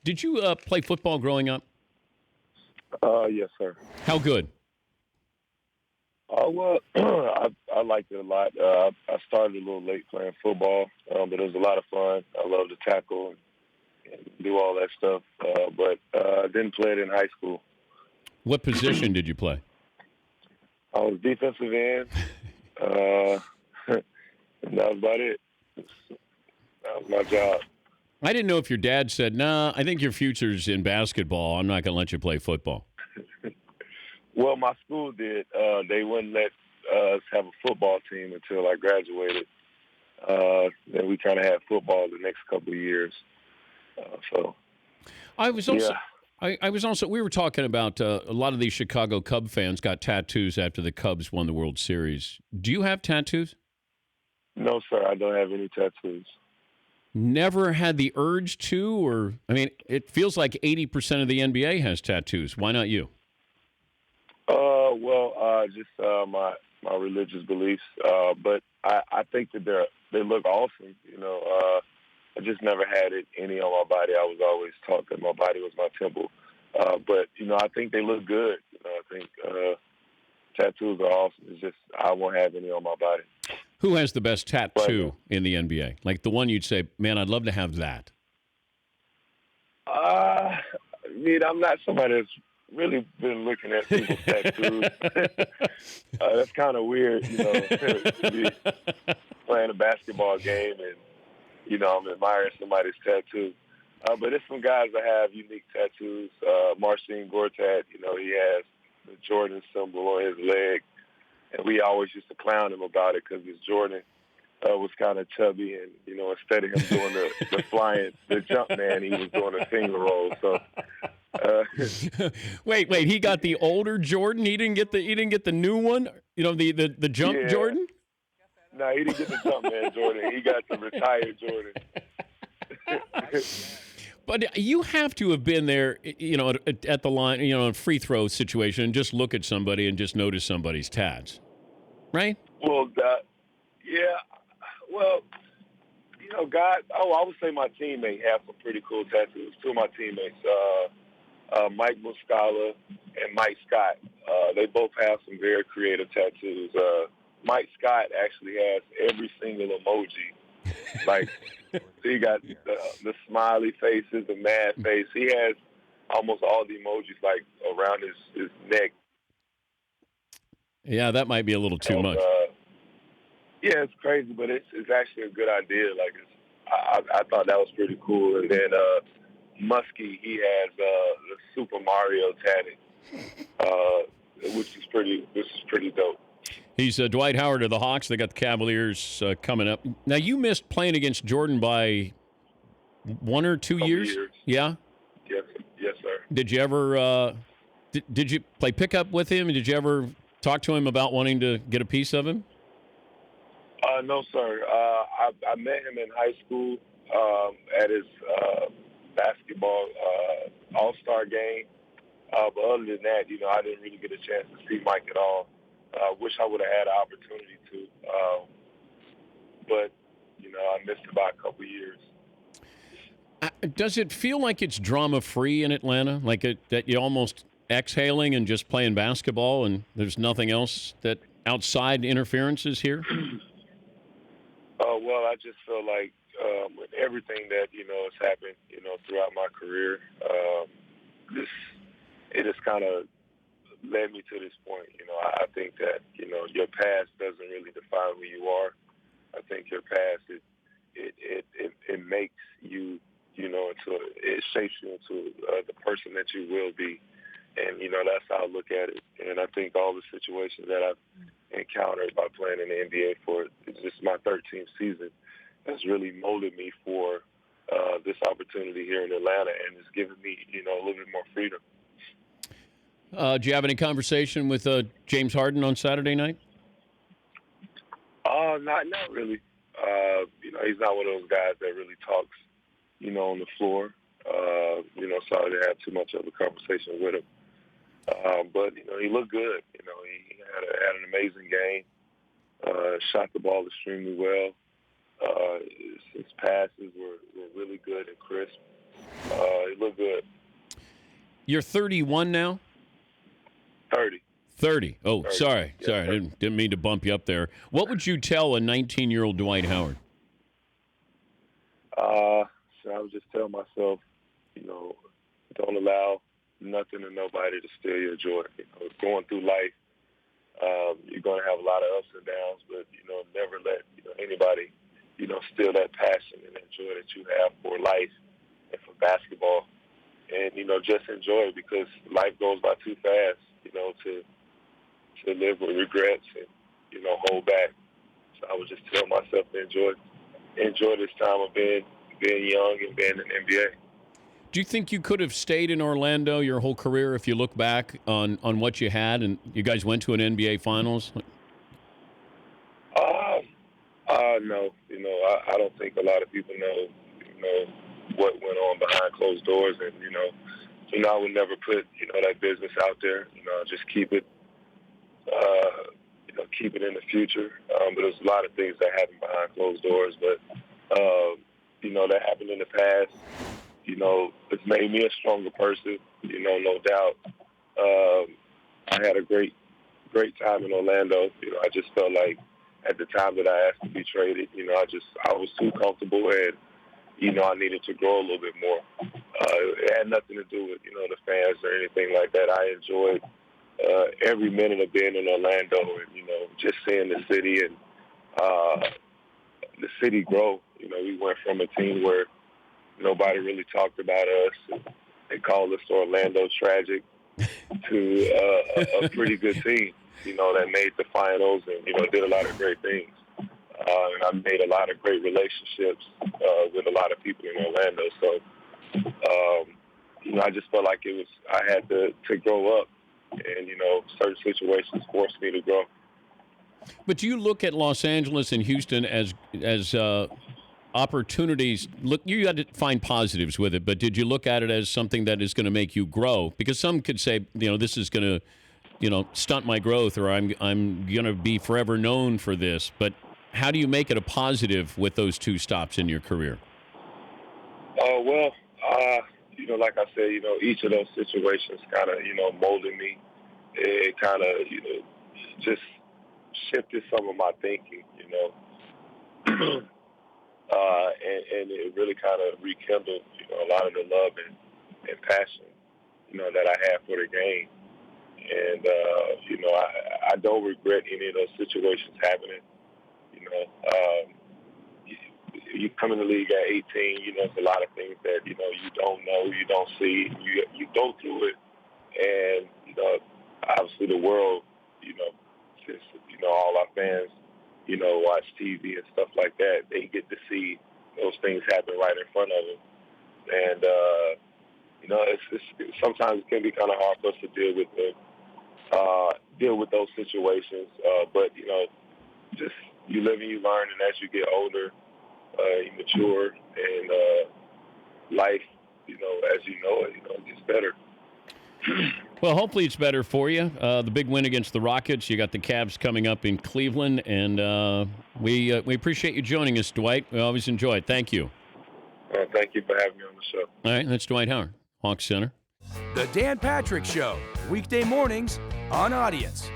Did you play football growing up? Yes, sir. How good? Well, I liked it a lot. I started a little late playing football, but it was a lot of fun. I love to tackle and do all that stuff. But I didn't play it in high school. What position did you play? I was defensive end, uh, and that was about it. That was my job. I didn't know if your dad said, "Nah, I think your future's in basketball. I'm not going to let you play football." Well, my school did. They wouldn't let us have a football team until I graduated. Then we kind of had football the next couple of years. So I was also. yeah. I was also. We were talking about a lot of these Chicago Cub fans got tattoos after the Cubs won the World Series. Do you have tattoos? No, sir. I don't have any tattoos. Never had the urge to, or I mean, it feels like 80% of the NBA has tattoos. Why not you? Just my religious beliefs. But I think that they look awesome. I just never had any on my body. I was always taught that my body was my temple. But I think they look good. I think tattoos are awesome. It's just I won't have any on my body. Who has the best tattoo in the NBA? Like the one you'd say, man, I'd love to have that. I'm not somebody that's really been looking at people's tattoos. That's kind of weird, to be playing a basketball game and, I'm admiring somebody's tattoo. But there's some guys that have unique tattoos. Marcin Gortat, he has the Jordan symbol on his leg. And we always used to clown him about it because his Jordan was kind of chubby. And, instead of him doing the jump man, he was doing a finger roll. So, wait, he got the older Jordan. He didn't get the new one. The jump Jordan. No, he didn't get the jump man Jordan. He got the retired Jordan. But you have to have been there, at the line, a free throw situation, and just look at somebody and just notice somebody's tats, right? Well, Well, guys. Oh, I would say my teammates have some pretty cool tattoos. Two of my teammates, Mike Muscala and Mike Scott. They both have some very creative tattoos. Mike Scott actually has every single emoji. Like, he got the smiley faces, the mad face. He has almost all the emojis, like, around his neck. Yeah, that might be a little too much. Yeah, it's crazy, but it's actually a good idea. Like, I thought that was pretty cool. And then Muskie, he has the Super Mario tatted, which is pretty dope. He's Dwight Howard of the Hawks. They got the Cavaliers coming up. Now, you missed playing against Jordan by 1 or 2 years? Yeah? Yes, sir. Did you ever did you play pickup with him? Did you ever talk to him about wanting to get a piece of him? No, sir. I met him in high school at his basketball all-star game. But other than that, I didn't really get a chance to see Mike at all. Wish I would have had an opportunity to. But, I missed it by a couple years. Does it feel like it's drama-free in Atlanta? Like that you're almost exhaling and just playing basketball and there's nothing else that outside interferences here? Well, I just feel like with everything that, has happened, throughout my career, it has kind of led me to this point. I think that, your past doesn't really define who you are. I think your past, it makes you, it shapes you into the person that you will be. And, that's how I look at it. And I think all the situations that I've encountered by playing in the NBA for just my 13th season has really molded me for this opportunity here in Atlanta, and it's given me, a little bit more freedom. Do you have any conversation with James Harden on Saturday night? Not really. He's not one of those guys that really talks, on the floor. So I didn't have too much of a conversation with him. But, he looked good. He had an amazing game, shot the ball extremely well. His passes were really good and crisp. It looked good. You're 31 now? 30. 30. Oh, 30. sorry. Yeah, Sorry. I 30. didn't mean to bump you up there. What would you tell a 19-year-old Dwight Howard? So I would just tell myself, don't allow nothing and nobody to steal your joy. Going through life, you're going to have a lot of ups and downs, but, never let anybody, steal that passion and that joy that you have for life and for basketball. And, just enjoy it because life goes by too fast, to live with regrets and, hold back. So I would just tell myself to enjoy this time of being young and being in the NBA. Do you think you could have stayed in Orlando your whole career if you look back on what you had and you guys went to an NBA Finals? No. I don't think a lot of people know, what went on behind closed doors. And, I would never put, that business out there. Just keep it, keep it in the future. But there's a lot of things that happened behind closed doors. But, that happened in the past. It's made me a stronger person, no doubt. I had a great time in Orlando. I just felt like at the time that I asked to be traded, I was too comfortable and, I needed to grow a little bit more. It had nothing to do with, the fans or anything like that. I enjoyed every minute of being in Orlando and, just seeing the city and the city grow. We went from a team where nobody really talked about us. And they called us Orlando Tragic to a pretty good team, that made the finals and, did a lot of great things. And I made a lot of great relationships with a lot of people in Orlando. So, I just felt like I had to grow up and, certain situations forced me to grow. But do you look at Los Angeles and Houston as opportunities? Look, you had to find positives with it, but did you look at it as something that is going to make you grow? Because some could say, this is going to, stunt my growth, or I'm going to be forever known for this. But how do you make it a positive with those two stops in your career? Like I said, each of those situations kind of, molded me. It kind of, just shifted some of my thinking, and it really kind of rekindled, a lot of the love and passion, that I have for the game. And, I don't regret any of those situations happening. You come in the league at 18, it's a lot of things that, you don't know, you don't see. You go through it. And, obviously the world, since, all our fans, watch TV and stuff like that, they get to see those things happen right in front of them. And, it's sometimes it can be kind of hard for us to deal with those situations. But, just you live and you learn, and as you get older, you mature, and life, as you know it, it gets better. Well, hopefully it's better for you. The big win against the Rockets. You got the Cavs coming up in Cleveland, and we appreciate you joining us, Dwight. We always enjoy it. Thank you. Thank you for having me on the show. All right, that's Dwight Howard, Hawks Center. The Dan Patrick Show, weekday mornings on Audience.